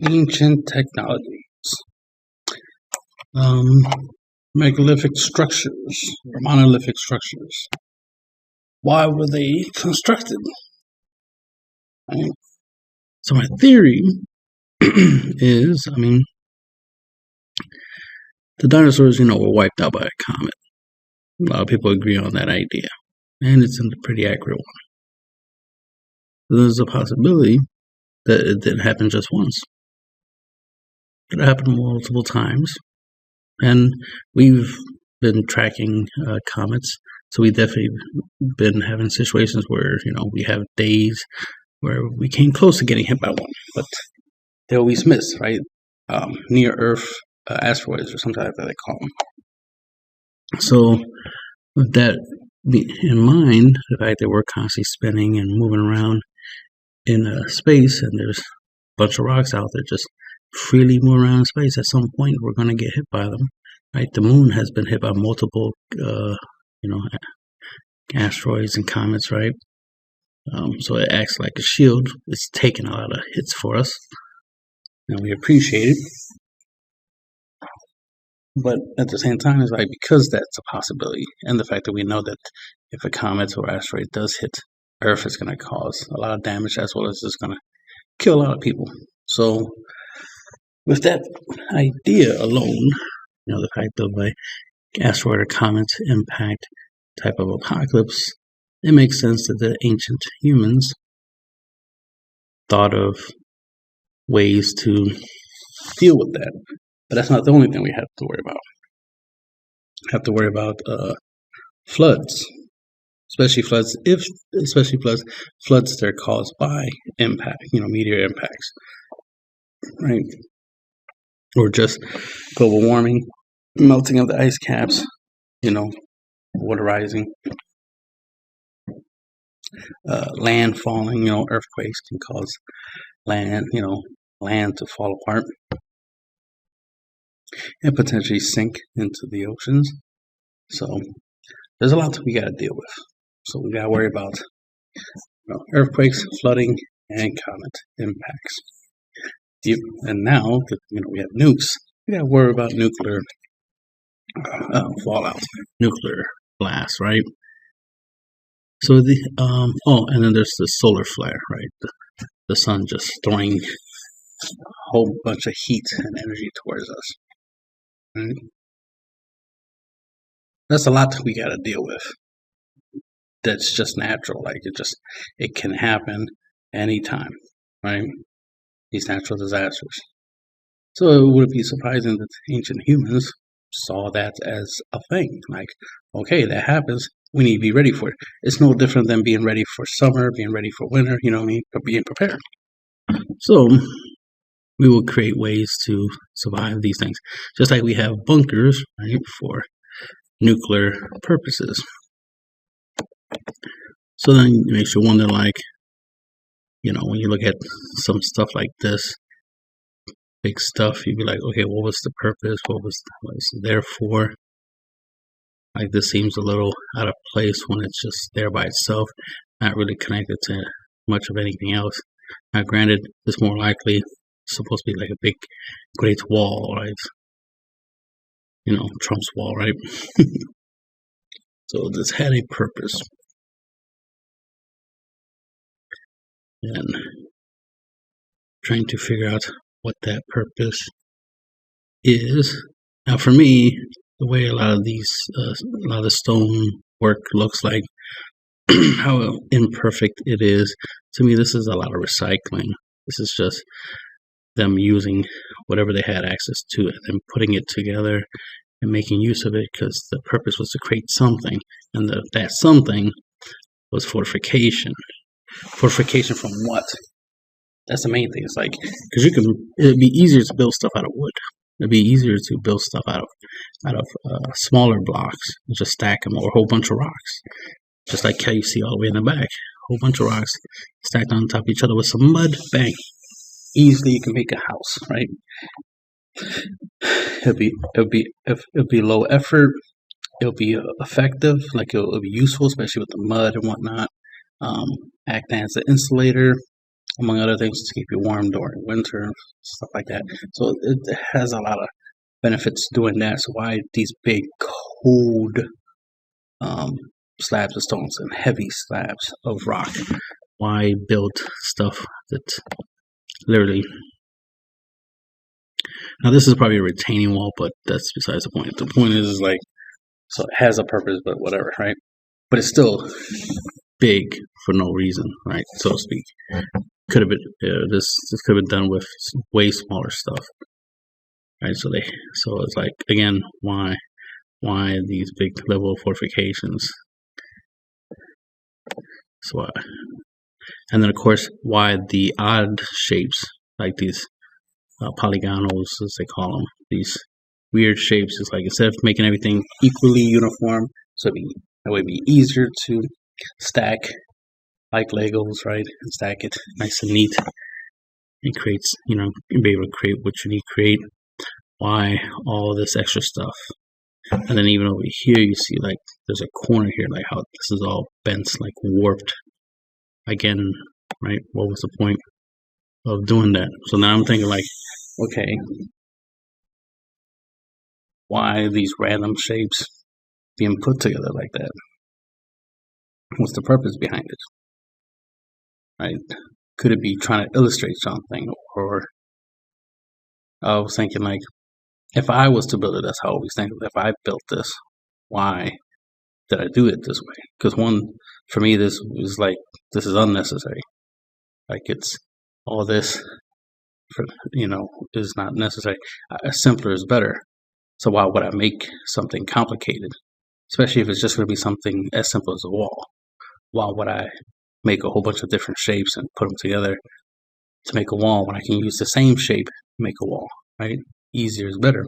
Ancient technologies. Um, Megalithic structures, or monolithic structures. Why were they constructed? Right? So my theory is, the dinosaurs, were wiped out by a comet. A lot of people agree on that idea, and it's a pretty accurate one. There's a possibility that it didn't happen just once. It happened multiple times, and we've been tracking comets, so we definitely been having situations where we have days where we came close to getting hit by one, but they always miss, right? Near Earth asteroids, or something like that they call them. So with that in mind, the fact that we're constantly spinning and moving around in space, and there's a bunch of rocks out there just freely moving around in space, at some point we're going to get hit by them, right? The moon has been hit by multiple asteroids and comets, right? So it acts like a shield. It's taking a lot of hits for us, and we appreciate it. But at the same time, it's like, because that's a possibility, and the fact that we know that if a comet or asteroid does hit Earth, it's going to cause a lot of damage, as well as it's going to kill a lot of people. So with that idea alone, the fact of an asteroid or comet impact type of apocalypse, it makes sense that the ancient humans thought of ways to deal with that. But that's not the only thing we have to worry about. We have to worry about floods, especially floods that are caused by impact, meteor impacts, right? Or just global warming, melting of the ice caps, water rising, land falling. Earthquakes can cause land to fall apart and potentially sink into the oceans. So there's a lot that we got to deal with. So we got to worry about earthquakes, flooding, and comet impacts. And now that we have nukes, we got to worry about nuclear fallout, nuclear blast, right? So and then there's the solar flare, right? The sun just throwing a whole bunch of heat and energy towards us. Right? That's a lot that we got to deal with. That's just natural. Like it can happen anytime, right? These natural disasters. So would it be surprising that ancient humans saw that as a thing? Like, okay, that happens. We need to be ready for it. It's no different than being ready for summer, being ready for winter, but being prepared. So we will create ways to survive these things. Just like we have bunkers, right, for nuclear purposes. So then it makes you wonder, like, when you look at some stuff like this, big stuff, you'd be like, okay, what was the purpose? What was it there for? Like, this seems a little out of place when it's just there by itself, not really connected to much of anything else. Now, granted, it's more likely supposed to be like a big Great Wall, right? Trump's wall, right? So this had a purpose. And trying to figure out what that purpose is. Now, for me, the way a lot of the stone work looks like, how imperfect it is, to me, this is a lot of recycling. This is just them using whatever they had access to and then putting it together and making use of it, because the purpose was to create something, and that something was fortification. Fortification from what? That's the main thing. It's like, because it'd be easier to build stuff out of wood. It'd be easier to build stuff out of smaller blocks and just stack them, or a whole bunch of rocks. Just like how you see all the way in the back, a whole bunch of rocks stacked on top of each other with some mud. Bang! Easily you can make a house, right? It'll be low effort. It'll be effective. Like it'll be useful, especially with the mud and whatnot. Act as an insulator. among other things, to keep you warm during winter, stuff like that. So it has a lot of benefits doing that. So why these big cold slabs of stones and heavy slabs of rock? Why build stuff that's literally... Now this is probably a retaining wall, but that's besides the point. The point is like, so it has a purpose, but whatever, right? But it's still big for no reason, right? So to speak. Could have been this could have been done with way smaller stuff, right? So it's like, again, why these big level fortifications? So and then of course, why the odd shapes, like these polygonals, as they call them, these weird shapes. Is like, instead of making everything equally uniform, so that would be easier to stack like Legos, right? And stack it nice and neat. It creates, you'll be able to create what you need to create. Why all this extra stuff? And then even over here, you see like there's a corner here, like how this is all bent, like warped. Again, right? What was the point of doing that? So now I'm thinking like, okay, why these random shapes being put together like that? What's the purpose behind it? Right? Could it be trying to illustrate something? Or I was thinking like, if I was to build it, that's how I always think. If I built this, why did I do it this way? Because one, for me, this is unnecessary. Like, it's all this, is not necessary. Simpler is better. So why would I make something complicated? Especially if it's just going to be something as simple as a wall. Why would I make a whole bunch of different shapes and put them together to make a wall when I can use the same shape to make a wall, right? Easier is better.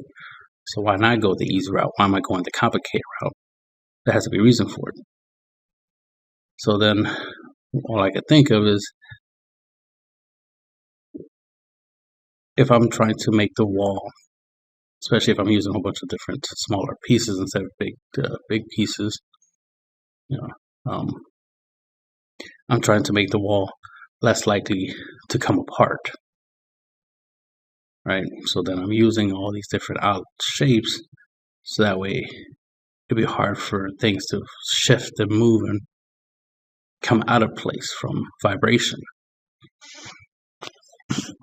So why not go the easy route? Why am I going the complicated route? There has to be a reason for it. So then all I could think of is, if I'm trying to make the wall, especially if I'm using a whole bunch of different smaller pieces instead of big pieces, I'm trying to make the wall less likely to come apart, right? So then I'm using all these different odd shapes, so that way it'd be hard for things to shift and move and come out of place from vibration.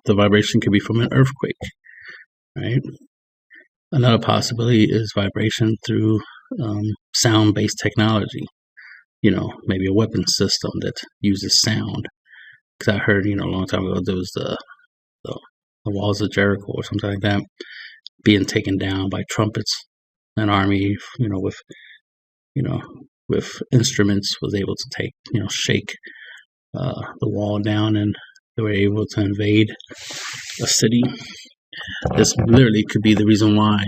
The vibration could be from an earthquake, right? Another possibility is vibration through sound-based technology. Maybe a weapon system that uses sound. Because I heard, a long time ago, there was the walls of Jericho or something like that being taken down by trumpets. An army, with instruments, was able to shake the wall down, and they were able to invade a city. This literally could be the reason why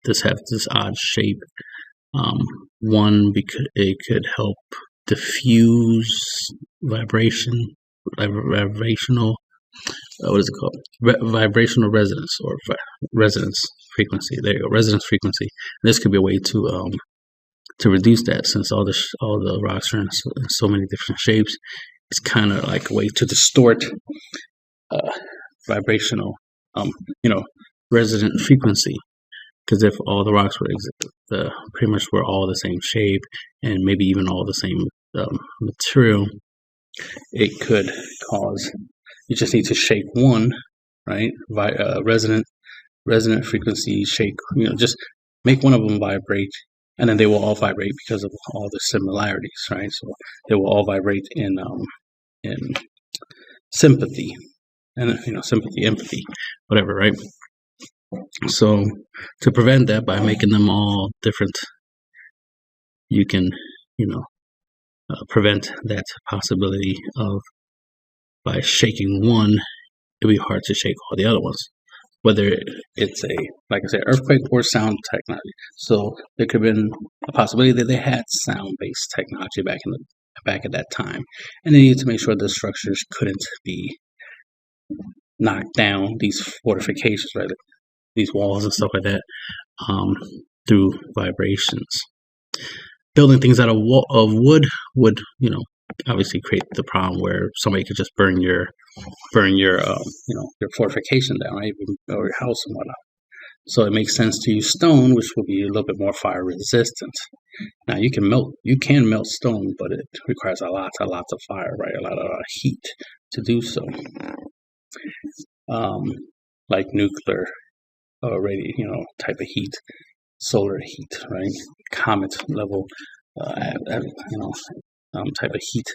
this has this odd shape. One, because it could help diffuse vibrational, what is it called? Vibrational resonance, or resonance frequency. There you go, resonance frequency. This could be a way to reduce that, since all the rocks are in so many different shapes. It's kind of like a way to distort vibrational, resonant frequency. Because if all the rocks were pretty much were all the same shape, and maybe even all the same material, it could cause. You just need to shake one, right? Resonant frequency shake. Just make one of them vibrate, and then they will all vibrate because of all the similarities, right? So they will all vibrate in sympathy, and sympathy, empathy, whatever, right? So to prevent that, by making them all different, you can prevent that possibility of, by shaking one, it'll be hard to shake all the other ones, whether it's like I said, earthquake or sound technology. So there could have been a possibility that they had sound-based technology back at that time, and they needed to make sure the structures couldn't be knocked down, these fortifications, right? These walls and stuff like that, through vibrations. Building things out of wood would, obviously create the problem where somebody could just burn your your fortification down, right, or your house and whatnot. So it makes sense to use stone, which will be a little bit more fire resistant. Now you can melt stone, but it requires a lots of fire, right? A lot of heat to do so. Like nuclear, already, type of heat, solar heat, right? Comet level, type of heat.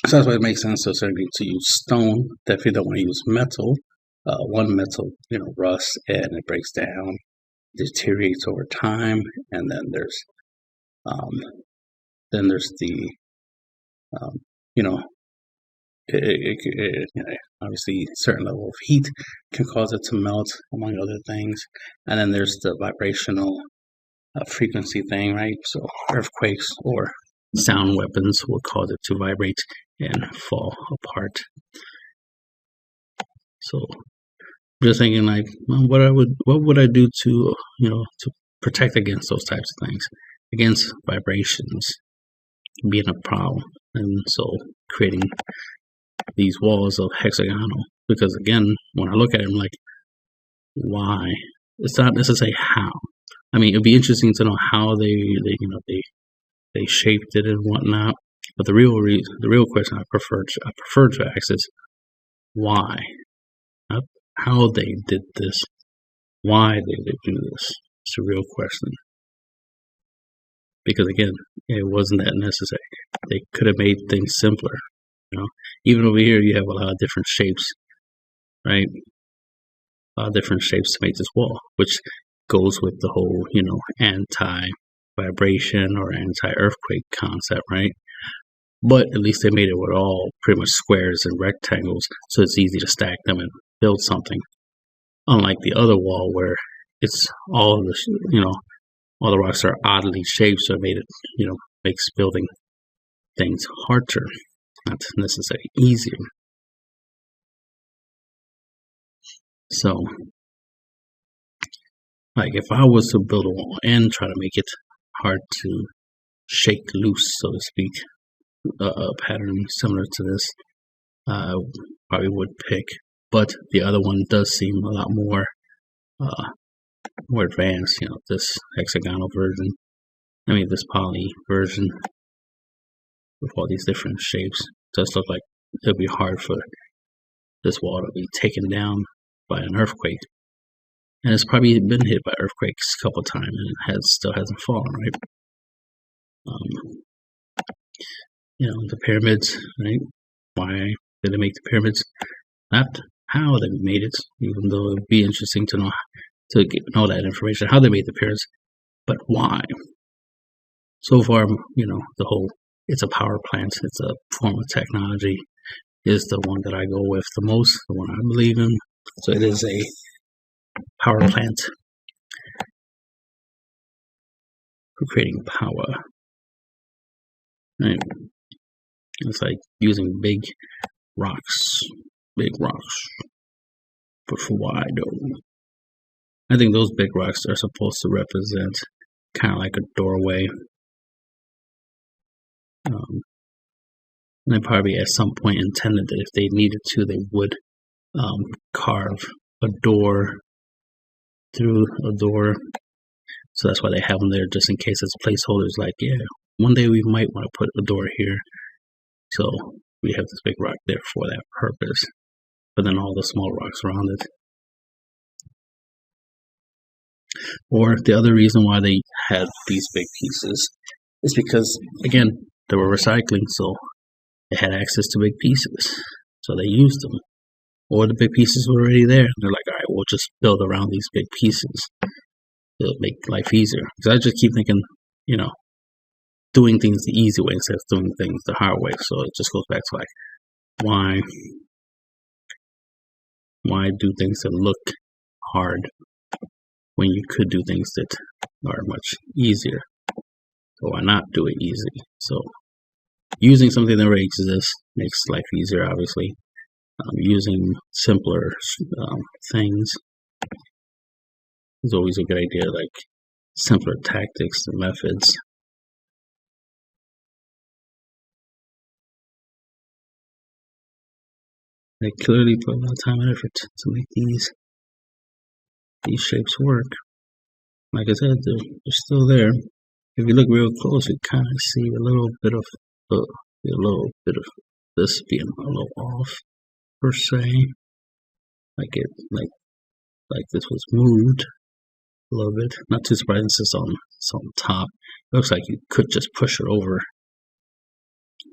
So that's why it makes sense to a certain degree to use stone. Definitely don't want to use metal. One metal, rusts and it breaks down, deteriorates over time, and then there's the obviously certain level of heat can cause it to melt, among other things. And then there's the vibrational frequency thing, right? So earthquakes or sound weapons will cause it to vibrate and fall apart. So just thinking like, what would I do to to protect against those types of things, against vibrations being a problem, and so creating these walls of hexagonal. Because again, when I look at it, I'm like, why? It's not necessarily how. I mean, it'd be interesting to know how they shaped it and whatnot. But the real question I prefer to ask is why, not how they did this. Why did they do this? It's a real question. Because again, it wasn't that necessary. They could have made things simpler. Even over here, you have a lot of different shapes, right? Different shapes to make this wall, which goes with the whole, anti-vibration or anti-earthquake concept, right? But at least they made it with all pretty much squares and rectangles, so it's easy to stack them and build something. Unlike the other wall where it's all the rocks are oddly shaped, so it made it, makes building things harder, not necessarily easier. So, like if I was to build a wall and try to make it hard to shake loose, so to speak, a pattern similar to this, I probably would pick. But the other one does seem a lot more advanced. This hexagonal version. I mean, this poly version with all these different shapes does look like it'll be hard for this wall to be taken down by an earthquake. And it's probably been hit by earthquakes a couple of times and it still hasn't fallen, right? The pyramids, right? Why did they make the pyramids? Not how they made it, even though it would be interesting to know that information, how they made the pyramids, but why? So far, the whole it's a power plant, it's a form of technology, is the one that I go with the most, the one I believe in. So it is a power plant for creating power. Right? It's like using big rocks. But for why though? I think those big rocks are supposed to represent kind of like a doorway. And they probably at some point intended that if they needed to, they would carve a door through a door. So that's why they have them there, just in case as placeholders. Like, yeah, one day we might want to put a door here. So we have this big rock there for that purpose. But then all the small rocks around it. Or the other reason why they had these big pieces is because, again, they were recycling, so they had access to big pieces. So they used them. Or the big pieces were already there. They're like, all right, we'll just build around these big pieces. It'll make life easier. Because I just keep thinking, doing things the easy way instead of doing things the hard way. So it just goes back to like, why do things that look hard when you could do things that are much easier? So why not do it easy? So using something that already exists makes life easier, obviously. Using simpler things is always a good idea, like simpler tactics and methods. They clearly put a lot of time and effort to make these shapes work. Like I said, they're still there. If you look real close, you kind of see a little bit of this being a little off per se. Like this was moved a little bit. Not too surprising since it's on top. It looks like you could just push it over,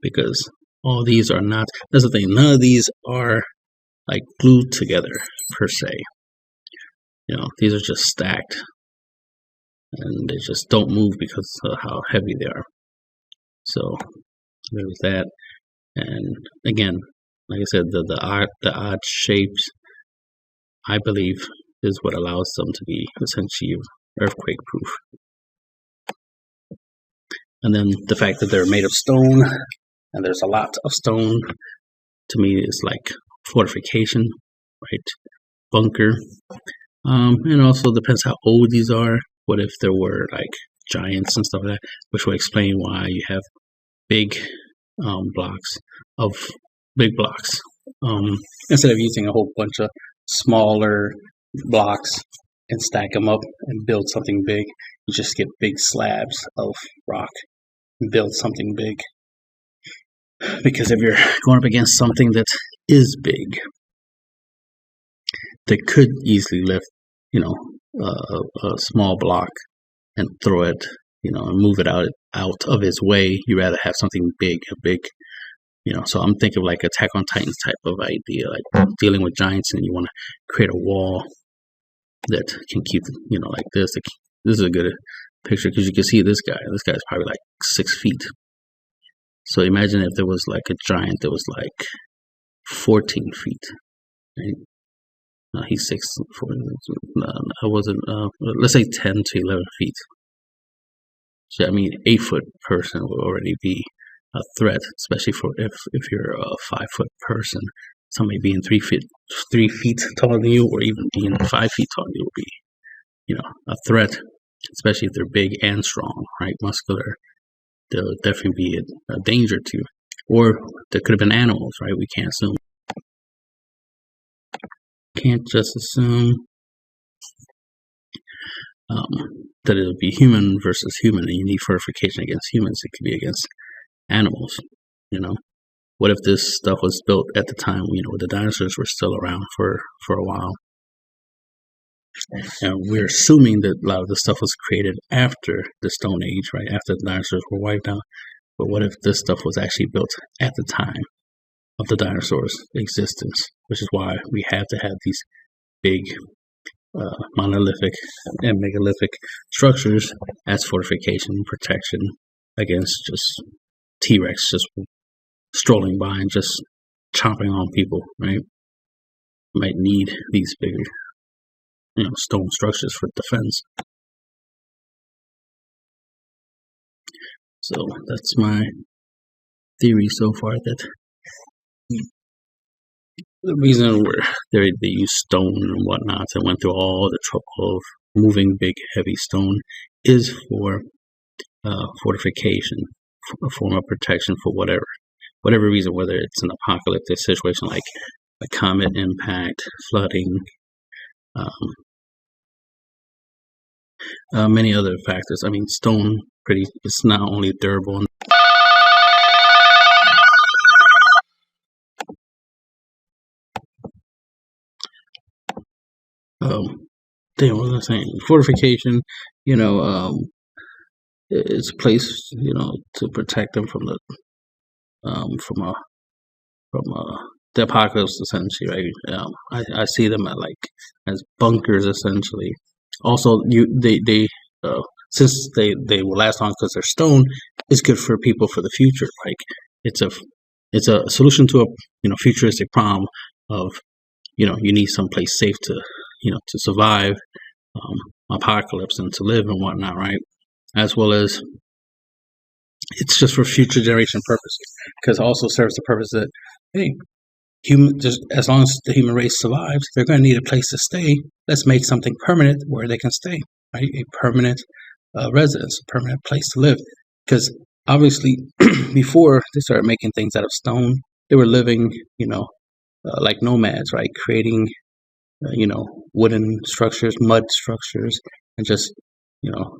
because all these are not. That's the thing. None of these are like glued together per se. These are just stacked, and they just don't move because of how heavy they are. So there's that. And again, like I said, the odd shapes, I believe, is what allows them to be essentially earthquake proof. And then the fact that they're made of stone, and there's a lot of stone, to me is like fortification, right? Bunker. And also depends how old these are. What if there were like giants and stuff like that, which will explain why you have big blocks. Instead of using a whole bunch of smaller blocks and stack them up and build something big, you just get big slabs of rock and build something big. Because if you're going up against something that is big, that could easily lift, a small block and throw it, and move it out of its way, you rather have something big, so I'm thinking of like Attack on Titans type of idea, like dealing with giants, and you want to create a wall that can keep, like this. This is a good picture because you can see this guy. This guy's probably like 6 feet. So imagine if there was like a giant that was like 14 feet, right? No, he's 6 foot. I wasn't. Let's say 10 to 11 feet. So 8-foot person will already be a threat, especially if you're a 5-foot person. Somebody being 3 feet taller than you, or even being 5 feet taller than you, will be, a threat. Especially if they're big and strong, right? Muscular. They'll definitely be a danger to. Or there could have been animals, right? We can't assume. Can't just assume that it would be human versus human, and you need fortification against humans. It could be against animals. What if this stuff was built at the time, the dinosaurs were still around for a while? And we're assuming that a lot of this stuff was created after the Stone Age, right? After the dinosaurs were wiped out. But what if this stuff was actually built at the time of the dinosaurs' existence? Which is why we have to have these big monolithic and megalithic structures as fortification and protection against just T-Rex just strolling by and just chomping on people, right? Might need these bigger stone structures for defense. So that's my theory so far, that the reason they use stone and whatnot and went through all the trouble of moving big, heavy stone is for fortification, a form of protection for whatever reason, whether it's an apocalyptic situation like a comet impact, flooding, many other factors. Stone it's not only durable. What was I saying? Fortification, it's a place, to protect them from the apocalypse, essentially, right? I see them as bunkers, essentially. Also, since they will last long because they're stone, it's good for people for the future. Like it's a solution to a futuristic problem of you need someplace safe to to survive apocalypse and to live and whatnot, right? As well as it's just for future generation purposes, because it also serves the purpose that just as long as the human race survives, they're going to need a place to stay. Let's make something permanent where they can stay, right? A permanent residence, a permanent place to live. Because obviously, before they started making things out of stone, they were living, like nomads, right? Creating, wooden structures, mud structures, and just, you know,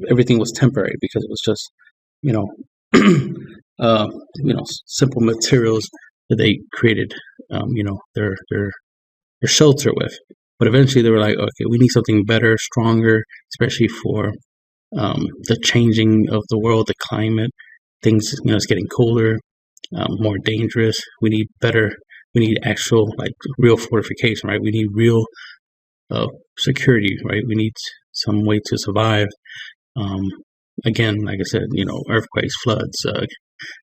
everything was temporary because it was just, you know, simple materials that they created, their shelter with. But eventually they were like, okay, we need something better, stronger, especially for the changing of the world, the climate, things, it's getting colder, more dangerous. We need better. We need actual, like, real fortification, right? We need real security, right? We need some way to survive. Um, Again, like I said, earthquakes, floods,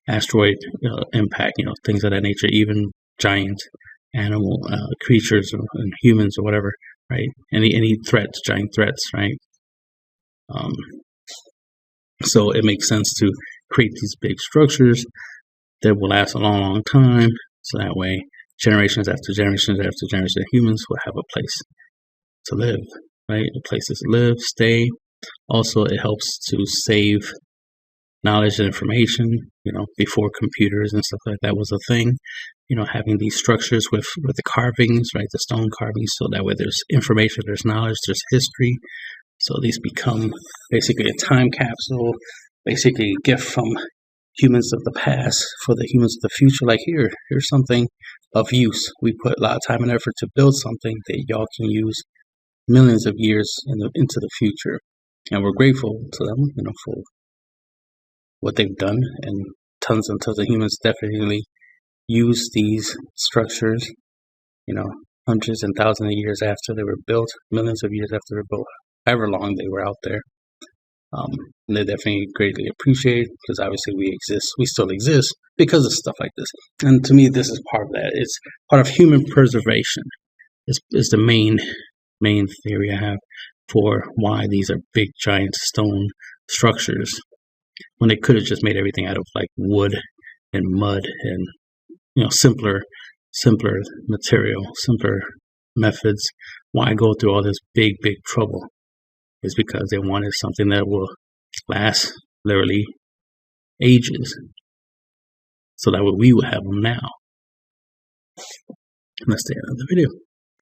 asteroid impact, things of that nature, even giant animal creatures and humans or whatever, right? Any threats, giant threats, right? Um, so it makes sense to create these big structures that will last a long, long time. So that way, generations after generations after generations of humans will have a place to live, right? A place to live, stay. Also, it helps to save knowledge and information, before computers and stuff like that was a thing. Having these structures with the carvings, right? The stone carvings, so that way there's information, there's knowledge, there's history. So these become basically a time capsule, basically a gift from humans of the past for the humans of the future. Like, here's something of use. We put a lot of time and effort to build something that y'all can use millions of years into the future. And we're grateful to them, for what they've done. And tons and tons of humans definitely use these structures, hundreds and thousands of years after they were built, millions of years after they were built, however long they were out there. And they definitely greatly appreciate, because obviously we still exist because of stuff like this. And to me, this is part of that. It's part of human preservation. Is the main theory I have for why these are big giant stone structures when they could have just made everything out of, like, wood and mud and simpler material, simpler methods. Why go through all this big trouble? Is because they wanted something that will last literally ages, so that way we will have them now. And that's the end of the video.